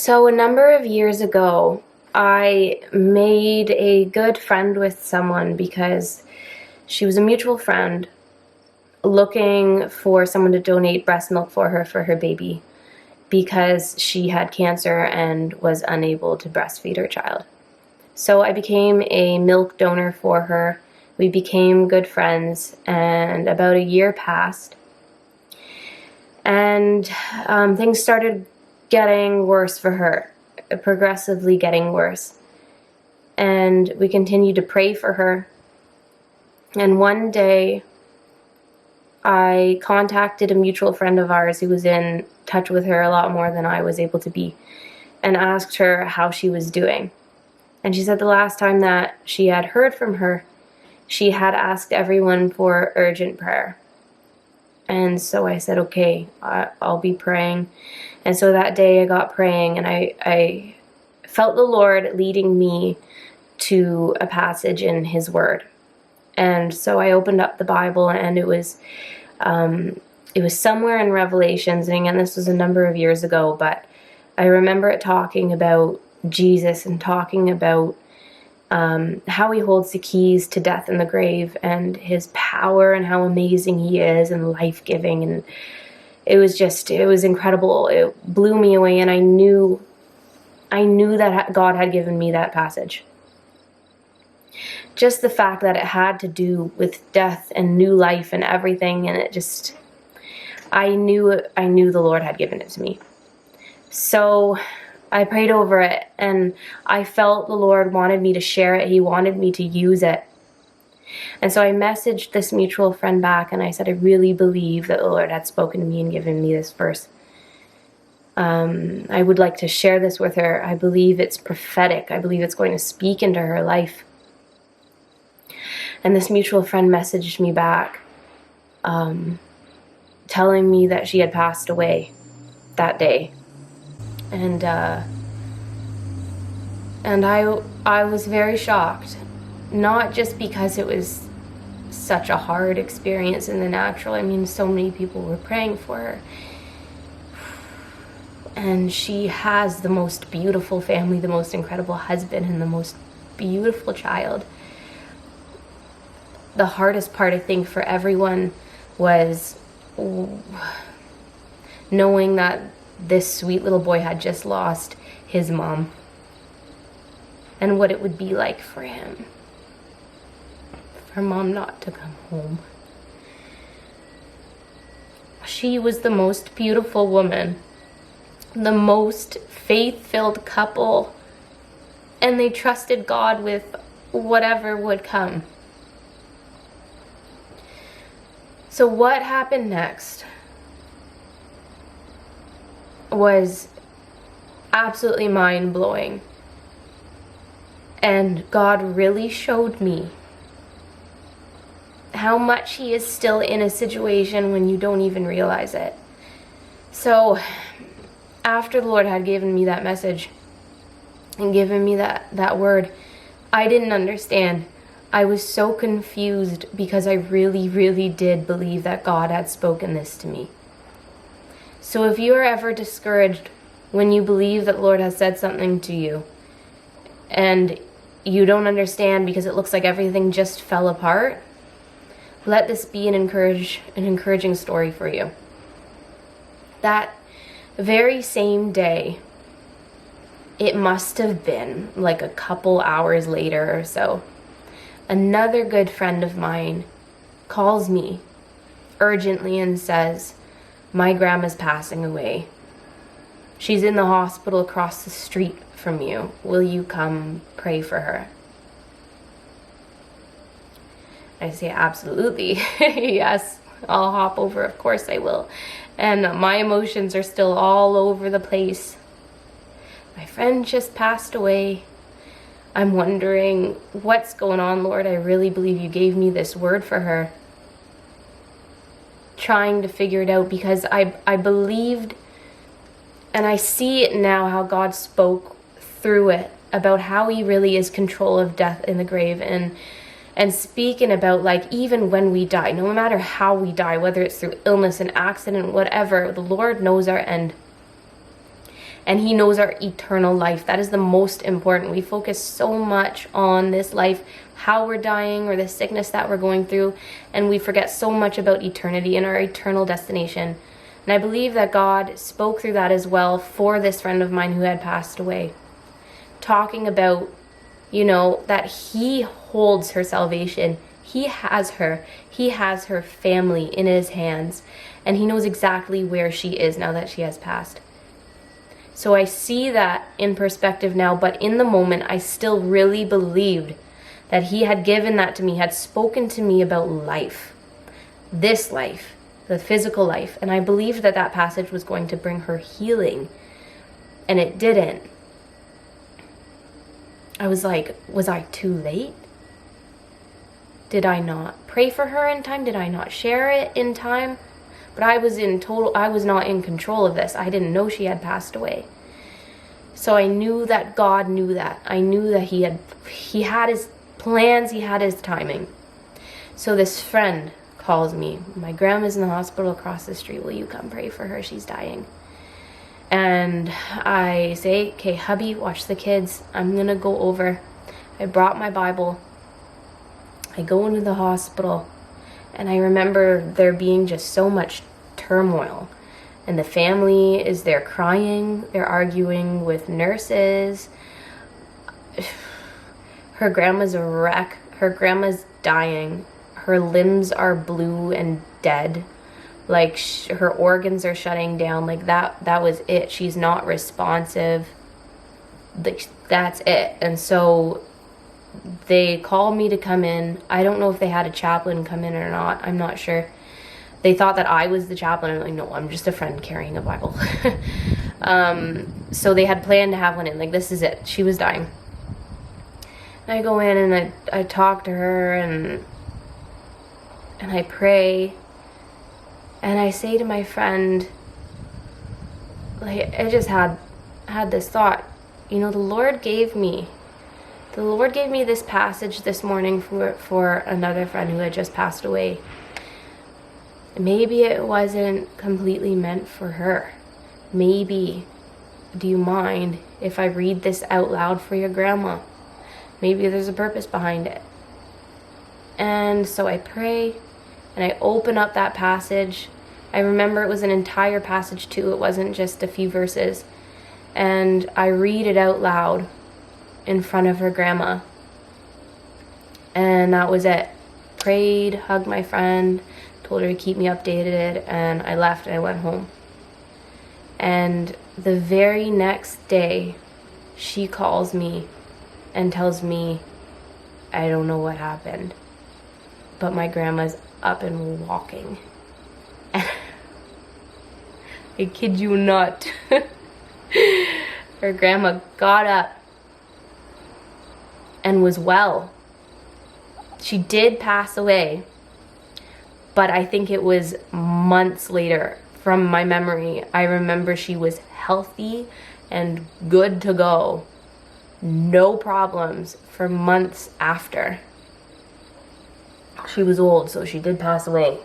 So a number of years ago, I made a good friend with someone because she was a mutual friend looking for someone to donate breast milk for her baby because she had cancer and was unable to breastfeed her child. So I became a milk donor for her. We became good friends, and about a year passed, and things started getting worse for her, progressively getting worse. And we continued to pray for her. And one day, I contacted a mutual friend of ours who was in touch with her a lot more than I was able to be, and asked her how she was doing. And she said the last time that she had heard from her, she had asked everyone for urgent prayer. And so I said, okay, I'll be praying. And so that day I got praying, and I felt the Lord leading me to a passage in His Word. And so I opened up the Bible, and it was somewhere in Revelations, and again, this was a number of years ago, but I remember it talking about Jesus and talking about how He holds the keys to death and the grave, and His power, and how amazing He is, and life-giving. And it was incredible. It blew me away, and I knew that God had given me that passage. Just the fact that it had to do with death and new life and everything, and I knew the Lord had given it to me. So I prayed over it, and I felt the Lord wanted me to share it. He wanted me to use it. And so I messaged this mutual friend back, and I said, I really believe that the Lord had spoken to me and given me this verse. I would like to share this with her. I believe it's prophetic. I believe it's going to speak into her life. And this mutual friend messaged me back, telling me that she had passed away that day. And I was very shocked, not just because it was such a hard experience in the natural. I mean, so many people were praying for her. And she has the most beautiful family, the most incredible husband, and the most beautiful child. The hardest part, I think, for everyone was knowing that this sweet little boy had just lost his mom, and what it would be like for him, for mom not to come home. She was the most beautiful woman, the most faith-filled couple, and they trusted God with whatever would come. So what happened next was absolutely mind-blowing. And God really showed me how much He is still in a situation when you don't even realize it. So after the Lord had given me that message and given me that word, I didn't understand. I was so confused because I really, really did believe that God had spoken this to me. So if you are ever discouraged when you believe that the Lord has said something to you and you don't understand because it looks like everything just fell apart, let this be an encouraging story for you. That very same day, it must have been like a couple hours later or so, another good friend of mine calls me urgently and says, my grandma's passing away. She's in the hospital across the street from you. Will you come pray for her? I say, absolutely. Yes, I'll hop over. Of course I will. And my emotions are still all over the place. My friend just passed away. I'm wondering what's going on, Lord. I really believe you gave me this word for her. Trying to figure it out because I believed, and I see it now how God spoke through it about how He really is control of death in the grave, and speaking about, like, even when we die, no matter how we die, whether it's through illness, an accident, whatever, the Lord knows our end. And he knows our eternal life. That is the most important. We focus so much on this life, how we're dying, or the sickness that we're going through, and we forget so much about eternity and our eternal destination. And I believe that God spoke through that as well for this friend of mine who had passed away, talking about, that he holds her salvation. He has her. He has her family in his hands, and he knows exactly where she is now that she has passed. So I see that in perspective now, but in the moment, I still really believed that he had given that to me, had spoken to me about life, this life, the physical life. And I believed that that passage was going to bring her healing, and it didn't. I was like, was I too late? Did I not pray for her in time? Did I not share it in time? But I was not in control of this. I didn't know she had passed away. So I knew that God knew that. I knew that he had his plans, he had his timing. So this friend calls me. My grandma's in the hospital across the street. Will you come pray for her? She's dying. And I say, okay, hubby, watch the kids. I'm going to go over. I brought my Bible. I go into the hospital. And I remember there being just so much turmoil. And the family is there crying. They're arguing with nurses. Her grandma's a wreck. Her grandma's dying. Her limbs are blue and dead. Like her organs are shutting down. Like that was it. She's not responsive. That's it. And so they called me to come in. I don't know if they had a chaplain come in or not. I'm not sure. They thought that I was the chaplain. I'm like, no, I'm just a friend carrying a Bible. So they had planned to have one in. Like, this is it. She was dying. And I go in and I talk to her and I pray. And I say to my friend, like, I just had this thought. The Lord gave me this passage this morning for another friend who had just passed away. Maybe it wasn't completely meant for her. Maybe, do you mind if I read this out loud for your grandma? Maybe there's a purpose behind it. And so I pray and I open up that passage. I remember it was an entire passage too. It wasn't just a few verses. And I read it out loud in front of her grandma. And that was it. Prayed, hugged my friend, told her to keep me updated, and I left and I went home. And the very next day, she calls me and tells me, I don't know what happened, but my grandma's up and walking. I kid you not. Her grandma got up and was well. She did pass away, but I think it was months later. From my memory, I remember she was healthy and good to go. No problems for months after. She was old, so she did pass away.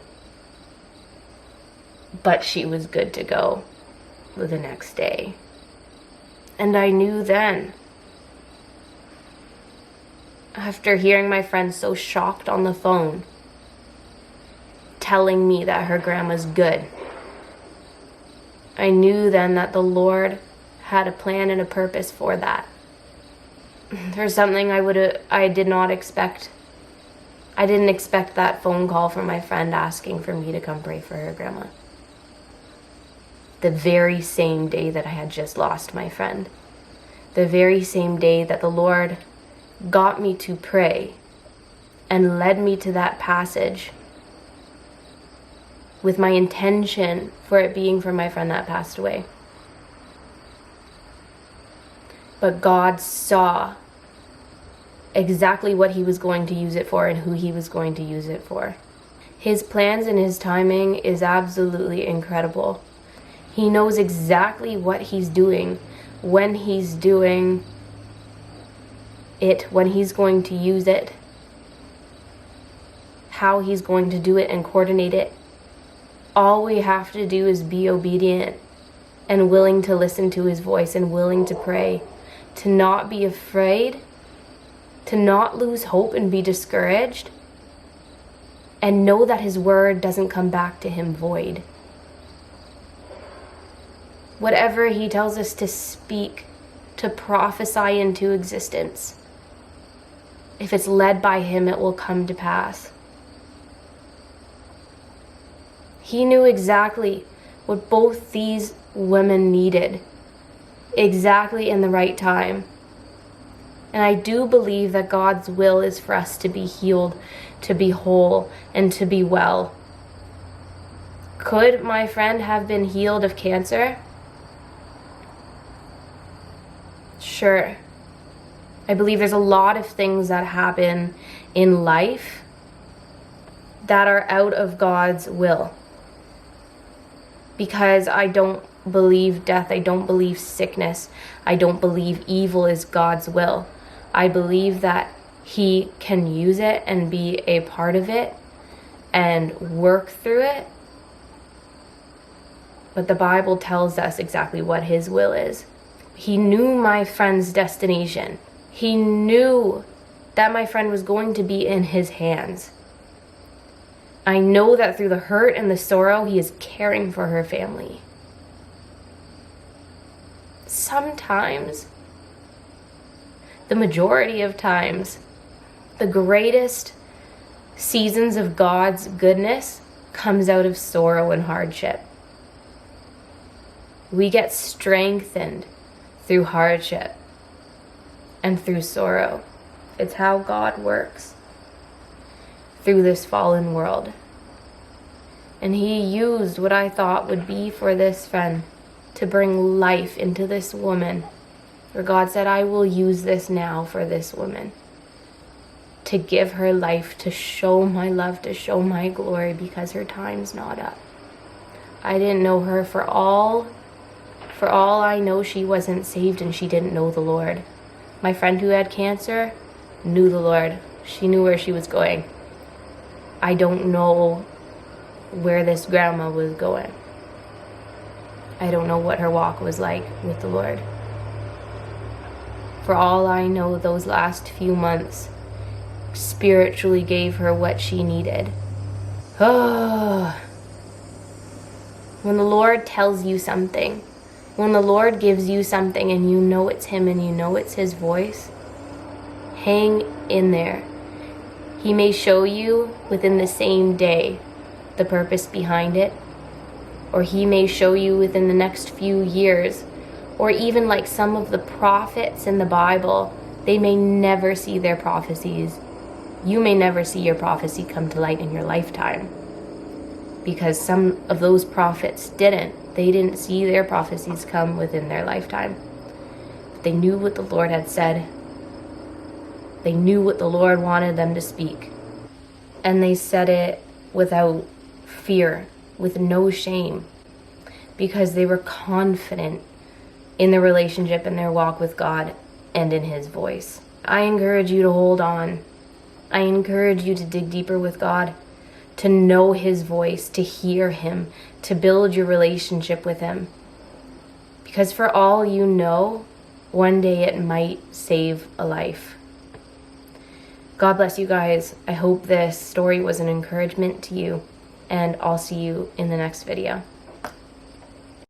But she was good to go the next day. And I knew then, after hearing my friend so shocked on the phone, telling me that her grandma's good, I knew then that the Lord had a plan and a purpose for that. There's something I did not expect. I didn't expect that phone call from my friend asking for me to come pray for her grandma. The very same day that I had just lost my friend. The very same day that the Lord got me to pray and led me to that passage with my intention for it being for my friend that passed away. But God saw exactly what he was going to use it for and who he was going to use it for. His plans and his timing is absolutely incredible. He knows exactly what he's doing, when he's doing it, when he's going to use it, how he's going to do it and coordinate it. All we have to do is be obedient and willing to listen to his voice and willing to pray, to not be afraid, to not lose hope and be discouraged, and know that his word doesn't come back to him void. Whatever he tells us to speak, to prophesy into existence, if it's led by him, it will come to pass. He knew exactly what both these women needed, exactly in the right time. And I do believe that God's will is for us to be healed, to be whole, and to be well. Could my friend have been healed of cancer? Sure. I believe there's a lot of things that happen in life that are out of God's will. Because I don't believe death, I don't believe sickness, I don't believe evil is God's will. I believe that he can use it and be a part of it and work through it. But the Bible tells us exactly what his will is. He knew my friend's destination. He knew that my friend was going to be in his hands. I know that through the hurt and the sorrow, he is caring for her family. Sometimes, the majority of times, the greatest seasons of God's goodness comes out of sorrow and hardship. We get strengthened through hardship and through sorrow. It's how God works through this fallen world. And he used what I thought would be for this friend to bring life into this woman. Where God said, I will use this now for this woman. To give her life, to show my love, to show my glory, because her time's not up. I didn't know her for all I know, she wasn't saved and she didn't know the Lord. My friend who had cancer knew the Lord. She knew where she was going. I don't know where this grandma was going. I don't know what her walk was like with the Lord. For all I know, those last few months spiritually gave her what she needed. Oh. When the Lord tells you something, when the Lord gives you something and you know it's him and you know it's his voice, hang in there. He may show you within the same day the purpose behind it, or he may show you within the next few years, or even like some of the prophets in the Bible, they may never see their prophecies. You may never see your prophecy come to light in your lifetime, because some of those prophets didn't. They didn't see their prophecies come within their lifetime. But they knew what the Lord had said. They knew what the Lord wanted them to speak. And they said it without fear, with no shame, because they were confident in their relationship and their walk with God and in his voice. I encourage you to hold on. I encourage you to dig deeper with God, to know his voice, to hear him, to build your relationship with him. Because for all you know, one day it might save a life. God bless you guys. I hope this story was an encouragement to you, and I'll see you in the next video.